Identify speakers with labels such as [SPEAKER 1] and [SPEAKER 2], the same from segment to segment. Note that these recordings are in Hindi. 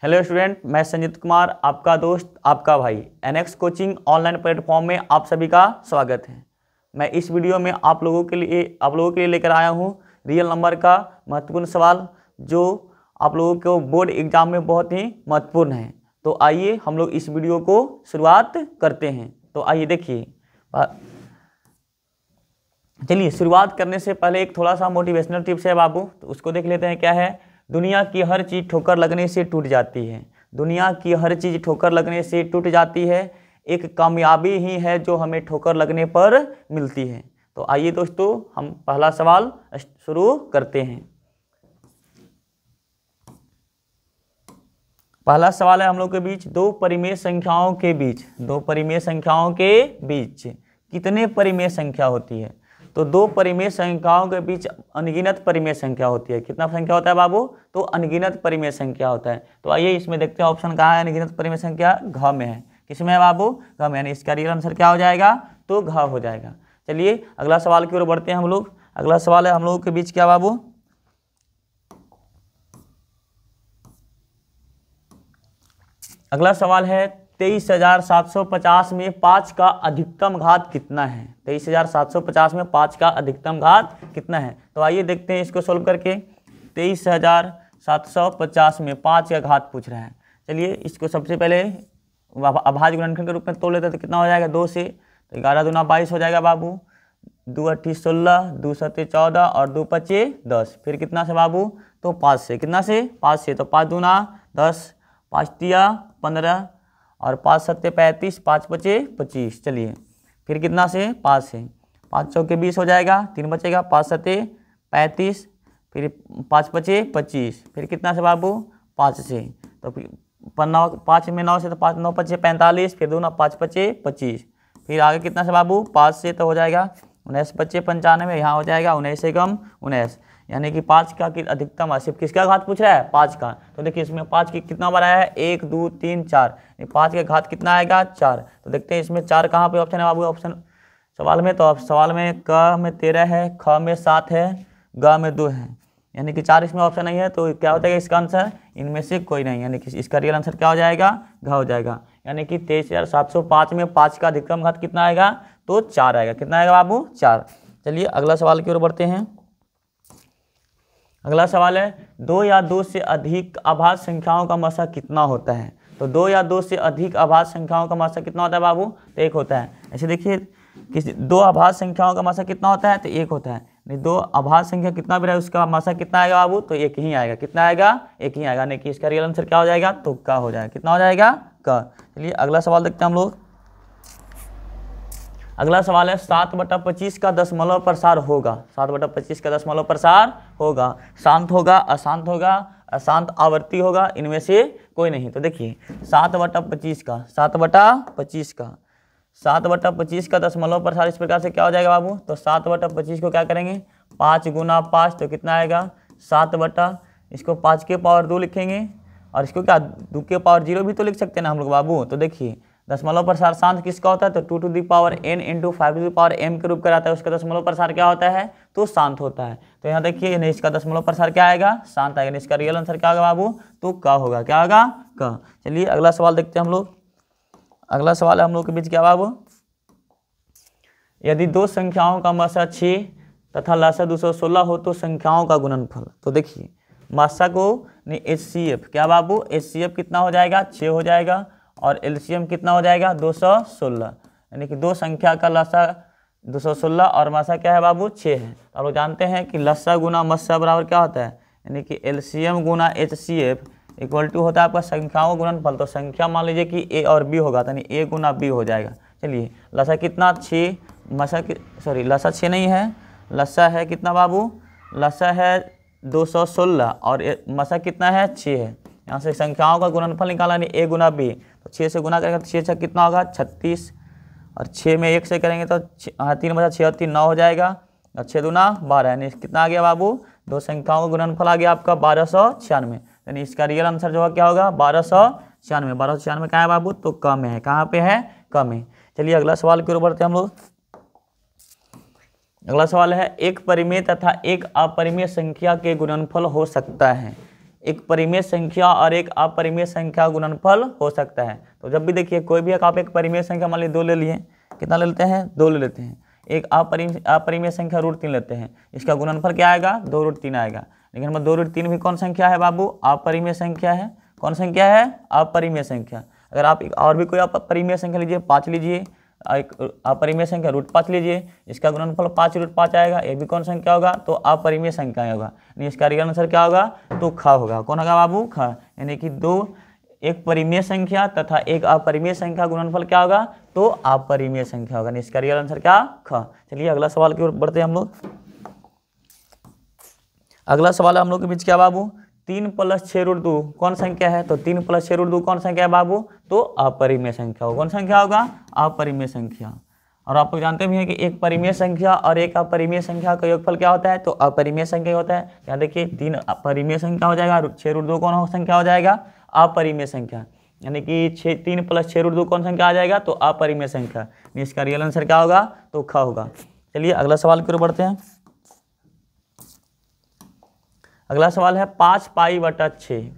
[SPEAKER 1] हेलो स्टूडेंट, मैं संजीत कुमार, आपका दोस्त, आपका भाई एनएक्स कोचिंग ऑनलाइन प्लेटफॉर्म में आप सभी का स्वागत है। मैं इस वीडियो में आप लोगों के लिए लेकर आया हूं रियल नंबर का महत्वपूर्ण सवाल, जो आप लोगों को बोर्ड एग्जाम में बहुत ही महत्वपूर्ण है। तो आइए हम लोग इस वीडियो को शुरुआत करते हैं। तो आइए देखिए, चलिए शुरुआत करने से पहले एक थोड़ा सा मोटिवेशनल टिप्स है बाबू, तो उसको देख लेते हैं। क्या है? दुनिया की हर चीज़ ठोकर लगने से टूट जाती है। दुनिया की हर चीज़ ठोकर लगने से टूट जाती है, एक कामयाबी ही है जो हमें ठोकर लगने पर मिलती है। तो आइए दोस्तों, हम पहला सवाल शुरू करते हैं। पहला सवाल है हम लोग के बीच, दो परिमेय संख्याओं के बीच कितने परिमेय संख्या होती है? तो दो परिमेय संख्याओं के बीच अनगिनत परिमेय संख्या होती है। कितना संख्या होता है बाबू? तो अनगिनत परिमेय संख्या होता है। तो आइए इसमें देखते हैं ऑप्शन कहाँ है। अनगिनत परिमेय संख्या घ में है। किसमें है बाबू? घ में, यानी इसका रियल आंसर क्या हो जाएगा? तो घ हो जाएगा। चलिए अगला सवाल की ओर बढ़ते हैं हम लोग। अगला सवाल है हम लोगों के बीच क्या बाबू? अगला सवाल है 23,750 में 5 का अधिकतम घात कितना है? 23,750 में 5 का अधिकतम घात कितना है? तो आइए देखते हैं इसको सोल्व करके। 23,750 में 5 का घात पूछ रहा है। चलिए इसको सबसे पहले अभाज्य गुणनखंड के रूप में तोड़ लेते हैं। तो कितना हो जाएगा? 2 से। तो 11 दूना 22 हो जाएगा बाबू। 2 8 16, 2 7 14 और 2 5 10। फिर कितना से बाबू? तो 5 से। कितना से? 5 से। तो 5 दूना 10, 5 तिया 15 और 5 7 35, 5 5 25। चलिए फिर कितना से? 5 से। 5 चौके 20 हो जाएगा, 3 बचेगा, 5 7 35, फिर 5 5 25। फिर कितना से बाबू? 5 से। तो 5 में 9 से, तो 5 9 5 45, फिर 2 9 5 5 25। फिर आगे कितना से बाबू? 5 से। तो हो जाएगा 19 5 95, यहाँ हो जाएगा 19 से कम 19, यानी कि 5 का अधिकतम सिर्फ किसका घात पूछ रहा है? 5 का। तो देखिए इसमें 5 की कितना बार आया है? 1 2 3 4, 5 का घात कितना आएगा? 4। तो देखते हैं इसमें 4 कहाँ पे ऑप्शन है बाबू? ऑप्शन सवाल में, तो अब सवाल में क में 13 है, ख में 7 है, ग में 2 है, यानी कि 4 इसमें ऑप्शन नहीं है। तो क्या होता है इसका आंसर? इनमें से कोई नहीं, यानी कि इसका रियल आंसर क्या हो जाएगा? घ हो जाएगा। यानी कि 23,705 में 5 का अधिकतम घात कितना आएगा? तो 4 आएगा। कितना आएगा बाबू? 4। चलिए अगला सवाल की ओर बढ़ते हैं। अगला सवाल है 2 या 2 से अधिक अभाज्य संख्याओं का मसा कितना होता है? तो 2 या 2 से अधिक अभाज्य संख्याओं का मसा कितना होता है बाबू? तो 1 होता है। ऐसे देखिए किसी 2 अभाज्य संख्याओं का मसा कितना होता है? तो 1 होता है। नहीं, 2 अभाज्य संख्या कितना भी रहे उसका मसा कितना आएगा बाबू? तो 1 ही आएगा। कितना आएगा? 1 ही आएगा। यानी कि इसका रियल आंसर क्या हो जाएगा? तो का हो जाएगा। कितना हो जाएगा? का। चलिए अगला सवाल देखते हैं हम लोग। अगला सवाल है 7/25 का दशमलव प्रसार होगा। 7/25 का दशमलव प्रसार होगा, शांत होगा, अशांत होगा, अशांत आवर्ती होगा, इनमें से कोई नहीं। तो देखिए 7/25 का दशमलव प्रसार इस प्रकार से क्या हो जाएगा बाबू? तो 7/25 को क्या करेंगे? 5 गुना 5, तो कितना आएगा? 7 इसको 5 के पावर 2 लिखेंगे, और इसको क्या 2 के पावर 0 भी तो लिख सकते हैं ना हम लोग बाबू। तो देखिए दशमलव प्रसार शांत किसका होता है? तो 2 to the power n into 5 to the power m के रूप कराता है, उसका दशमलव प्रसार क्या होता है? तो शांत होता है। तो यहाँ देखिए नहीं, इसका दशमलव प्रसार क्या आएगा? शांत आएगा। इसका रियल आंसर क्या होगा बाबू? तो का होगा। क्या होगा? का। चलिए अगला सवाल देखते हैं हम लोग। अगला सवाल है हम लोग के बीच क्या बाबू? यदि 2 संख्याओं का मसा 6 तथा लसा 216 हो तो संख्याओं का गुणनफल। तो देखिए मसा को HCF क्या बाबू? HCF कितना हो जाएगा? 6 हो जाएगा, और LCM कितना हो जाएगा? 216, यानी कि 2 संख्या का लसा 216 और मसा क्या है बाबू? 6 है। तो आप लोग जानते हैं कि लसा गुना मसा बराबर क्या होता है? यानी कि LCM गुना HCF इक्वल टू होता है आपका संख्याओं गुणनफल। तो संख्या मान लीजिए कि A और B होगा, यानी A गुना B हो जाएगा। चलिए लसा कितना? 6, मसा लसा 6 नहीं है, लसा है कितना बाबू? लसा है 216 और मसा कितना है? 6 है। यहाँ से संख्याओं का गुणनफल निकाला, नहीं A गुना B। तो 6 से गुना करेंगे तो 6 6 कितना होगा? 36, और 6 में 1 से करेंगे तो 3 बचा 6 और 3 9 हो जाएगा, और 6 दूना 12, यानी कितना आ गया बाबू? 2 संख्याओं का गुणनफल आ गया आपका 1296, यानी इसका रियल आंसर जो है क्या होगा? 1296। 1296 कहाँ है बाबू? तो कम है। कहाँ पे है? कम है। चलिए अगला सवाल की ओर बढ़ते हैं हम लोग। अगला सवाल है एक परिमेय तथा एक अपरिमेय संख्या के गुणनफल हो सकता है। एक परिमेय संख्या और एक अपरिमेय संख्या गुणनफल हो सकता है। तो जब भी देखिए कोई भी आप एक परिमेय संख्या मान लीजिए 2 ले लिए, कितना ले लेते हैं 2 ले लेते हैं, एक अपरिमेय संख्या √3 लेते हैं, इसका गुणनफल क्या आएगा 2√3 आएगा। लेकिन हमें 2√3 भी कौन संख्या है बाबू, अपरिमेय संख्या है। कौन संख्या है, अपरिमेय संख्या। अगर आप और भी कोई अपरिमेय संख्या लीजिए, 5 लीजिए, एक अपरिमेय संख्या √5 लीजिए, इसका गुणनफल 5√5 आएगा, ये भी कौन संख्या होगा, तो अपरिमेय संख्या होगा। यानी इसका रियल आंसर क्या होगा, तो ख होगा। कौन होगा बाबू, ख। यानी कि एक परिमेय संख्या तथा एक अपरिमेय संख्या गुणनफल क्या होगा, तो अपरिमेय संख्या होगा। इसका रियल आंसर क्या, ख। चलिए अगला सवाल की ओर बढ़ते हैं हम लोग। अगला सवाल है हम लोग के बीच क्या बाबू, 3 + 6√2 कौन संख्या है, तो 3 + 6√2 कौन संख्या है बाबू, तो अपरिमेय संख्या होगा। कौन संख्या होगा, अपरिमेय संख्या। और आप लोग जानते भी हैं कि एक परिमेय संख्या और एक अपरिमेय संख्या का योगफल क्या होता है, तो अपरिमेय संख्या होता है। यहाँ देखिए 3 परिमेय संख्या हो जाएगा, 6√2 कौन संख्या हो जाएगा, अपरिमेय संख्या। यानी कि 3 + 6√2 कौन संख्या आ जाएगा, तो अपरिमेय संख्या। इसका रियल आंसर क्या होगा, तो ख होगा। चलिए अगला सवाल की ओर बढ़ते हैं। अगला सवाल है 5π/6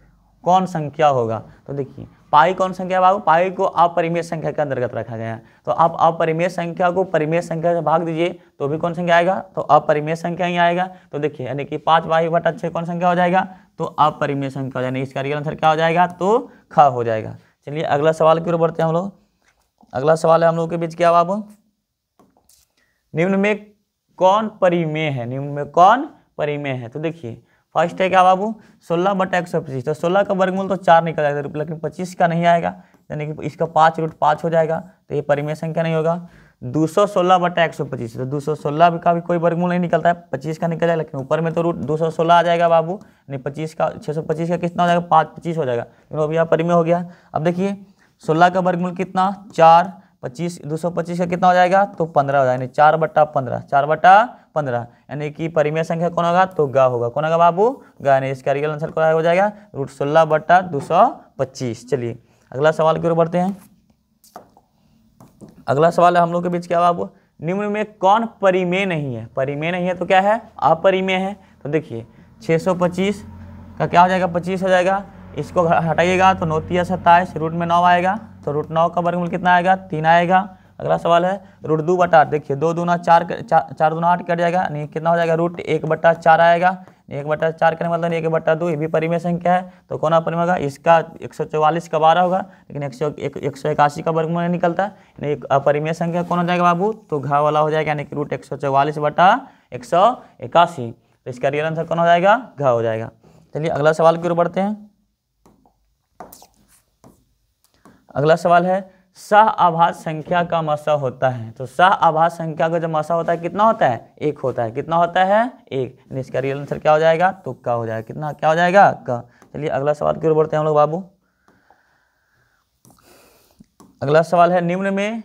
[SPEAKER 1] कौन संख्या होगा। तो देखिए पाई कौन संख्या है बाबू, पाई को अपरिमेय संख्या के अंतर्गत रखा गया है। तो आप अपरिमेय संख्या को परिमेय संख्या से भाग दीजिए तो भी कौन संख्या आएगा, तो अपरिमेय संख्या ही आएगा। तो देखिए यानी कि 5π/6 कौन संख्या हो जाएगा, तो अपरिमेय संख्या हो जाएगी। इसका रियल आंसर क्या हो जाएगा, तो ख हो जाएगा। चलिए अगला सवाल की ओर बढ़ते हैं हम लोग। अगला सवाल है हम लोग के बीच क्या बाबू, निम्न में कौन परिमेय है, निम्न में कौन परिमेय है। तो देखिए फर्स्ट है क्या बाबू, 16/125। तो 16 का वर्गमूल तो 4 निकल जाएगा, लेकिन 25 का नहीं आएगा, यानी कि इसका 5√5 हो जाएगा, तो ये परिमेय संख्या नहीं होगा। 216/125, तो 216 का भी कोई वर्गमूल नहीं निकलता है, 25 का निकल जाएगा, लेकिन ऊपर में तो √216 आ जाएगा बाबू। यानी 25 का 625 का कितना हो जाएगा, 525 हो जाएगा, लेकिन वो भी यहाँ परिमेय हो गया। अब देखिए 16 का वर्गमूल कितना 4, 25 225 का कितना हो जाएगा, तो 15 हो जाएगा। 4/15, 4/15, यानी कि परिमेय संख्या कौन होगा, तो ग होगा। कौन होगा बाबू, ग। यानी इसका रियल आंसर क्या हो जाएगा, √16/225। चलिए अगला सवाल की ओर बढ़ते हैं। अगला सवाल है हम लोग के बीच क्या बाबू, निम्न में कौन परिमेय नहीं है। परिमेय नहीं है तो क्या है, अपरिमेय है। तो देखिए 625 का क्या हो जाएगा, 25 हो जाएगा। इसको हटाइएगा तो 9 × 27, रूट में 9 आएगा, तो √9 का वर्गमूल कितना आएगा, 3 आएगा। अगला सवाल है √2/8। देखिए 2 दूना 4, 4 दूना 8 कट जाएगा, नहीं कितना हो जाएगा, √1/4 आएगा। 1/4 करने मतलब 1/2, ये भी परिमेय संख्या है, तो कौन अपरिमेय होगा, इसका 144 का 12 होगा, लेकिन 181 का वर्गमूल नहीं निकलता। यानी अपरिमेय संख्या कौन हो जाएगा बाबू, तो घ वाला हो जाएगा, यानी कि √144/181। तो इसका रियल आंसर कौन हो जाएगा, घ हो जाएगा। चलिए अगला सवाल की ओर बढ़ते हैं। अगला सवाल है सह आभाज्य संख्या का मसा होता है। तो सह आभाज्य संख्या का जब मसा होता है कितना होता है, 1 होता है। कितना होता है, 1। इसका रियल आंसर क्या हो जाएगा, तो क हो जाएगा। कितना क्या हो जाएगा, क। चलिए अगला सवाल की ओर बढ़ते हैं हम लोग बाबू। अगला सवाल है निम्न में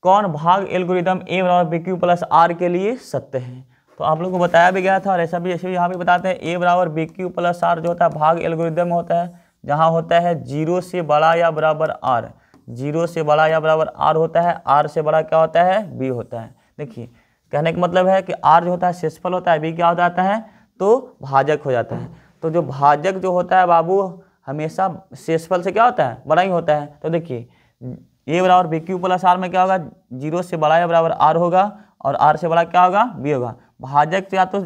[SPEAKER 1] कौन भाग एल्गोरिदम A = BQ + R के लिए सत्य है। तो आप लोग को बताया भी गया था और ऐसे भी यहाँ भी बताते हैं, A = BQ + R जो होता है भाग एल्गोरिदम होता है, जहाँ होता है 0 से बड़ा या बराबर R। 0 से बड़ा या बराबर R होता है, R से बड़ा क्या होता है, B होता है। देखिए कहने का मतलब है कि R जो होता है शेषफल होता है, B क्या हो जाता है, तो भाजक हो जाता है। तो जो भाजक जो होता है बाबू हमेशा शेषफल से क्या होता है, बड़ा ही होता है। तो देखिए A = BQ + R में क्या होगा, 0 से बड़ा या बराबर R होगा और R से बड़ा क्या होगा, B होगा। भाजक या तो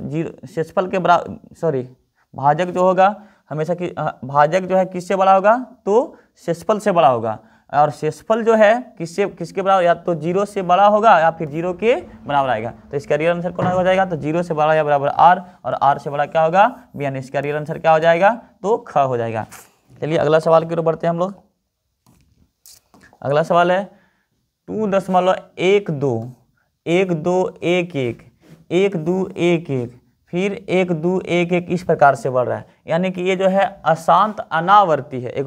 [SPEAKER 1] शेषफल के बराबर, सॉरी भाजक जो होगा हमेशा की भाजक जो है किससे बड़ा होगा, तो शेषफल से बड़ा होगा। और शेषफल जो है किसके बराबर, या तो 0 से बड़ा होगा या फिर 0 के बराबर आएगा। तो इसका रियल आंसर कौन हो जाएगा, तो 0 से बड़ा या बराबर R और R से बड़ा क्या होगा, B। यानी इसका रियल आंसर क्या हो जाएगा, तो ख हो जाएगा। चलिए अगला सवाल की ओर बढ़ते हैं हम लोग। अगला सवाल है 2.12 1 2 1 1 1 2 1 1 फिर 1 2 1 1 इस प्रकार से बढ़ रहा है। यानी कि ये जो है अशांत अनावर्ती है। एक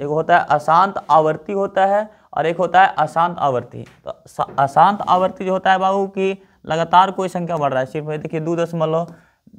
[SPEAKER 1] होता है अशांत आवर्ती होता है और एक होता है अशांत आवर्ती। तो अशांत आवर्ती जो होता है बाबू कि लगातार कोई संख्या बढ़ रहा है, सिर्फ देखिए 2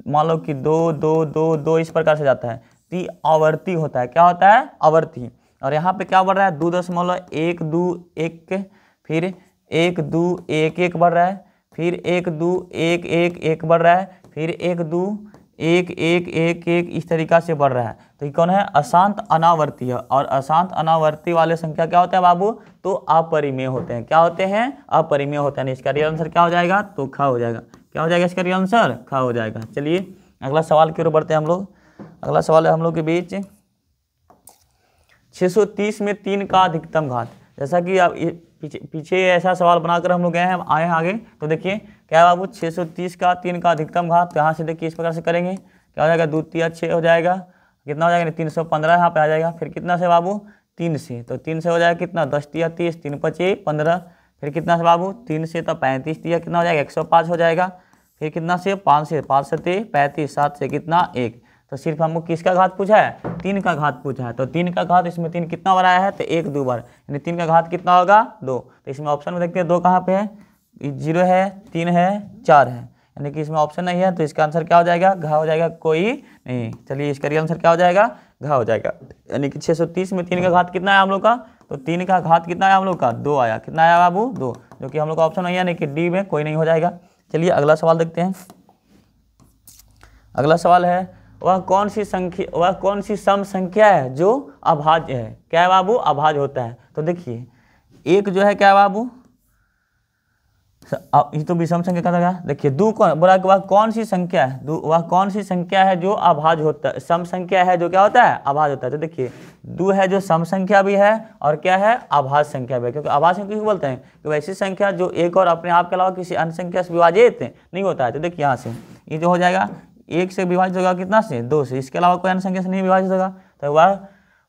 [SPEAKER 1] मान लो कि 2 2 2 2 इस प्रकार से जाता है, तो आवर्ती होता है। क्या होता है, आवर्ती। और यहाँ पे क्या बढ़ रहा है, 2.1 2 1 फिर 1 2 1 1 बढ़ रहा है, फिर 1 2 1 1 1 बढ़ रहा है, फिर 1 2 एक एक एक एक इस तरीका से बढ़ रहा है, तो ये कौन है? अशांत अनावर्ती है। और अशांत अनावर्ती वाले संख्या क्या होता है बाबू? तो अपरिमेय होते हैं। क्या होते हैं? अपरिमेय होते हैं। इसका रियल आंसर क्या हो जाएगा? तो ख हो जाएगा। क्या हो जाएगा इसका रियल आंसर? ख हो जाएगा। चलिए अगला सवाल की ओर बढ़ते हैं हम लोग। अगला सवाल है हम लोग के बीच 630 में 3 का अधिकतम घात। जैसा कि आप पीछे ऐसा सवाल बनाकर हम लोग गए हैं, आए हैं आगे, तो देखिए क्या है बाबू? 630 का 3 का अधिकतम घात। तो यहाँ से देखिए इस प्रकार से करेंगे, क्या हो जाएगा? 2 3 6 हो जाएगा। कितना हो जाएगा? 315 यहाँ पे आ जाएगा। फिर कितना से बाबू? 3 से, तो 3 से हो जाएगा कितना? 10 3 30, 3 5 15। फिर कितना से बाबू? 3 से तो 35 दिया, कितना हो जाएगा? 105 हो जाएगा। फिर कितना से? 5 से, 5 से 35, 7 से कितना? 1। तो सिर्फ हमको किसका घात पूछा है? 3 का घात पूछा है। तो 3 का घात, इसमें 3 कितना बार आया है? तो 1 2 बार, यानी 3 का घात कितना होगा? 2। तो इसमें ऑप्शन में देखते हैं 2 कहाँ पे है? 0 है, 3 है, 4 है, यानी कि इसमें ऑप्शन नहीं है। तो इसका आंसर क्या हो जाएगा? घ हो जाएगा, कोई नहीं। चलिए इसका रियल आंसर क्या हो जाएगा? घ हो जाएगा। यानी कि 630 में 3 का घात कितना है हम लोग का? तो 3 का घात कितना है हम लोग का? 2 आया। कितना आया बाबू? 2, जो कि हम लोग का ऑप्शन नहीं है, यानी कि डी में कोई नहीं हो जाएगा। चलिए अगला सवाल देखते हैं। अगला सवाल है वह कौन सी सम संख्या है जो अभाज्य है? क्या है बाबू? अभाज्य होता है। तो देखिए एक जो है क्या है बाबू? ये तो विषम संख्या का था। देखिए दो कौन बोला कि वह कौन सी संख्या है? वह कौन सी संख्या है जो अभाज्य होता है? सम संख्या है जो क्या होता है? अभाज्य होता है। तो देखिए 2 है जो सम संख्या भी है और क्या है? अभाज्य संख्या भी है। क्योंकि अभाज्य संख्या क्यों बोलते हैं? कि वैसी संख्या जो एक और अपने आप के अलावा किसी अन्य संख्या से विभाजित नहीं होता है। तो देखिए यहाँ से ये जो हो जाएगा 1 से विभाजित होगा कितना से? 2 से, इसके अलावा कोई अन्य संख्या से नहीं विभाजित होगा। तो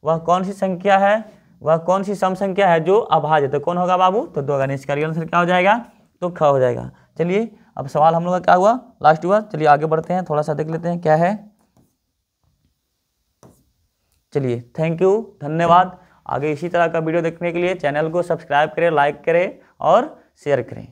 [SPEAKER 1] वह कौन सी संख्या है? वह कौन सी सम संख्या है जो अभाज्य है? तो कौन होगा बाबू? तो 2 होगा। इसका रियल आंसर क्या हो जाएगा? तो ख हो जाएगा। चलिए अब सवाल हम लोग का क्या हुआ? लास्ट हुआ। चलिए आगे बढ़ते हैं, थोड़ा सा देख लेते हैं क्या है। चलिए थैंक यू, धन्यवाद। आगे इसी तरह का वीडियो देखने के लिए चैनल को सब्सक्राइब करें, लाइक करें और शेयर करें।